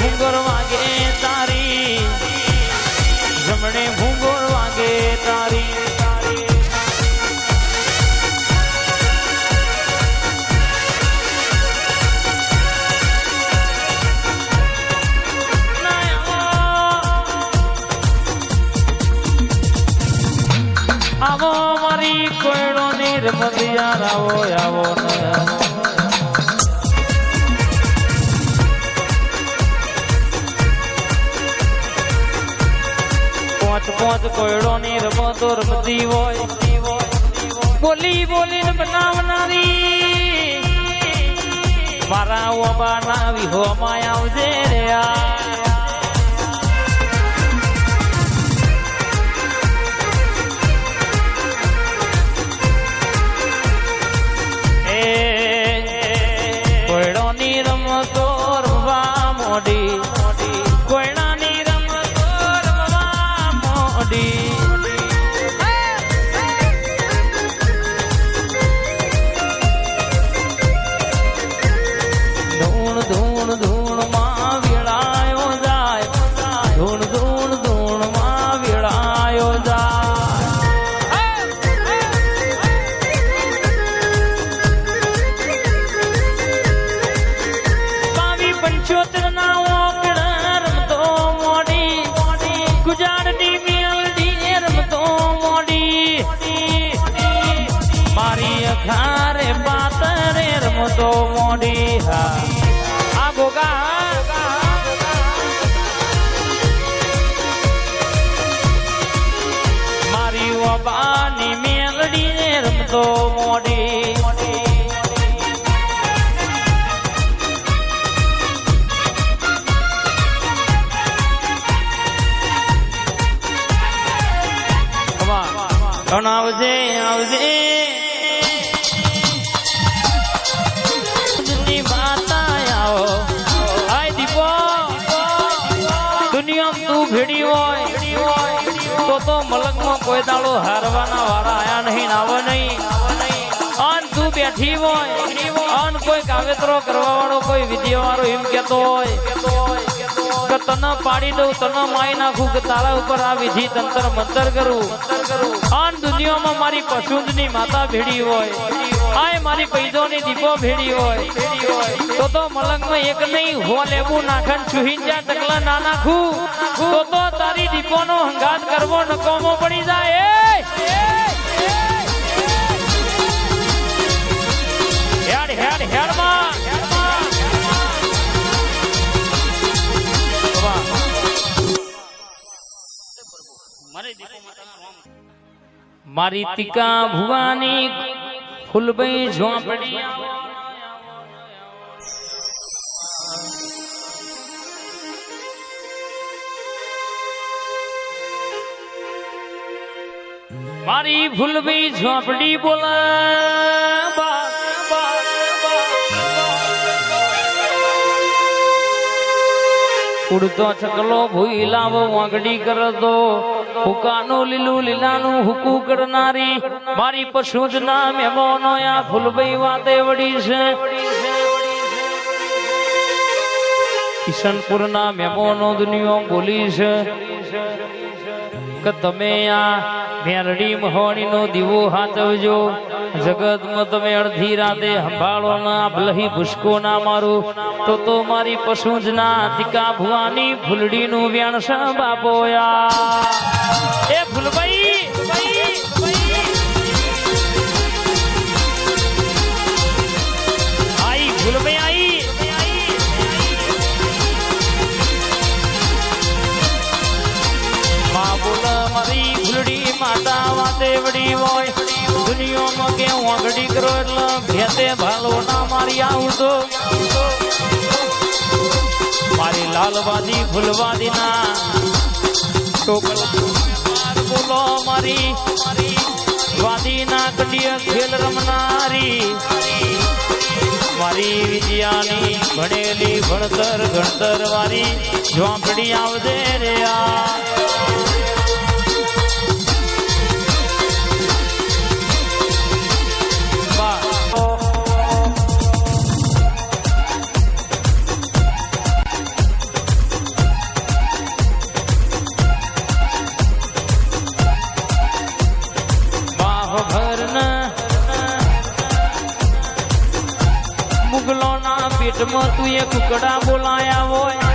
ઘૂંઘર વાગે તારી, જમણે ઘૂંઘર વાગે તારી. આવો મારી કોયડો ની રમત યાર, આવો આવો ને પોચ પોચ કોયડો ની રમતો રમતી હોય, બોલી બોલીને બનાવનારી મારા ઓબાના વિહોમાં આવજે રે આ. કોયડોની રમતો રમવા મોડી, કોયડાની રમતો રમવા મોડી. ધૂણ ધૂણ ધૂણ માં વેળાયો જાય, ધૂણ ધૂણ ધૂણ માં વેળાયો જાય. પંચોતર ના ઓકડા રમતો મોડી, ગુજરાતની મેલડી રમતો મોડી, મારી અખારે બાતરે રમતો મોડી. હા આ ગોગા મારી ઓબાની મેલડી રમતો મોડી. આવજે આવજે માતા આવો. આય દીપો દુનિયા તું ભેડી હોય તો મલકમાં કોઈ દાડો હારવાના વાળા આયા નહીં, આવો નહીં. અન તું બેઠી હોય અન કોઈ કાવેતરો કરવા વાળો કોઈ વિધિ વાળો એમ કેતો હોય કે તને પાડી દઉં, તને મારી નાખું, કે તારા ઉપર આ વિધિ તંત્ર મંતર કરું. આન દુનિયામાં મારી પશુંદની માતા ભેડી હોય, આય મારી પૈદોની દીપો ભેડી હોય તો મલંગમાં એક નહીં હો લેવું નાખન છુહીન જા ટકલા ના નાખું તો તારી દીપોનો હંગાત કરવો નકોમો પડી જાય. હેડ હેડ હેડ માં મારી ટીકા ભુવાની ફૂલભાઈ ઝોંપડી. મારી ફૂલભાઈ ઝોંપડી બોલા ઉડતો છકલો ભૂઈ લાવો વાંગડી કરતો, હુકાનું લીલું લીલાનું હુકુ કરનારી મારી પશુજ ના મહેમાનો આ ફૂલભાઈ વાતે વડી છે. કિશનપુર ના મહેમાનો દુનિયો બોલી છે કે તમે આ મેરડી મહોણી નો દીવો હાચવજો, જગતમાં તમે અડધી રાતે સંભાળો ના ભલહી ભૂસકો ના મારું તો મારી પશુજ ના ટીકા ભુવાની ફૂલડી નું વ્યાણસા બાપોયા. એ ફૂલભાઈ આઈ, ફૂલભાઈ આઈ. મા બોલ મારી ફૂલડી માતા વાતે વડી હોય, દુનિયામાં કે વાંગડી કરો એટલે ભેતે ભાલો ના મારી આવું તો મારી લાલવાદી ફૂલવાદી ના બોલો મારી વાદી ના કડિય ખેલ રમનારી મારી વિદ્યાની ભણેલી ભણતર ગણતર વાળી ઝોંપડી આવજે રે આ. મુગલો ના પેટમાં તું એ કુકડા બોલાયા હોય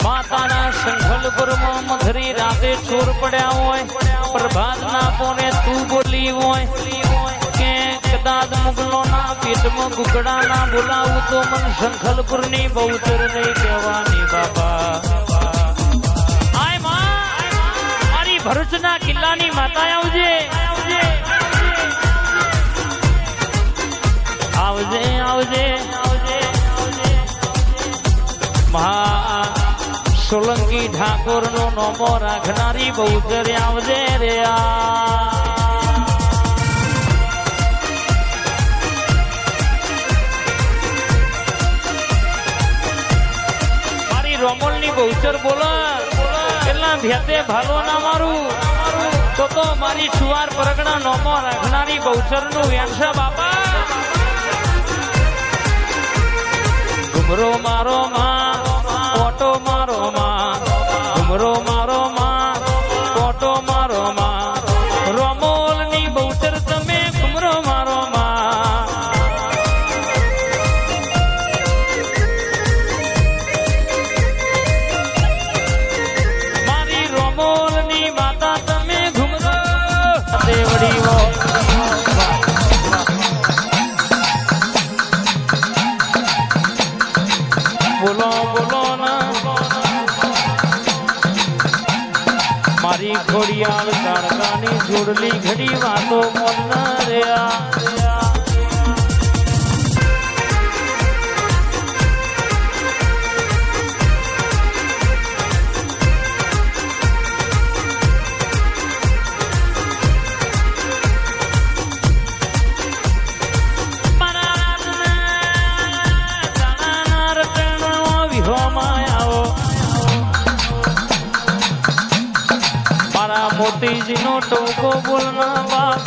માતાના સંખલપુરમાં મધરી રાતે ચોર પડ્યા હોય પ્રભાત ના પોને તું બોલી હોય કે કદાચ મુગલો ના પેટમાં કુકડા ના બોલાવું તો મન સંખલપુર ની બહુચર નહીં કહેવાની બાપા આય માં મારી ભરૂચના કિલ્લાની માતા આવજે આવજે આવજે આવજે મહા સોલંકી ઠાકોર નો નોમો રાખનારી બહુચર આવજે રે મારી રોમોલ ની બહુચર બોલા કેટલા ભેતે ભાલો ના મારું તો મારી સુવાર પરગણા નોમો રાખનારી બહુચર નું વ્યાંસા બાપા ઘુમરો મારો માં ઓટો મારો માં ઘુમરો મારો માં ઓટો મારો માં રોમોલ ની બહુચર તમે ઘુમરો મારો માં મારી રોમોલ ની માતા તમે ઘુમરો દેવડીઓ બોલો બોલો ના મારી ખોડિયાલ કાળકાની જોડલી ઘડી વાતો મોન રહ્યા મોતીજી નો ટોકો બોલના બાપ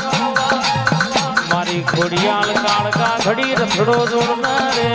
મારી ખોડિયાલ કાળકા ઘડી રથડો જોડના રે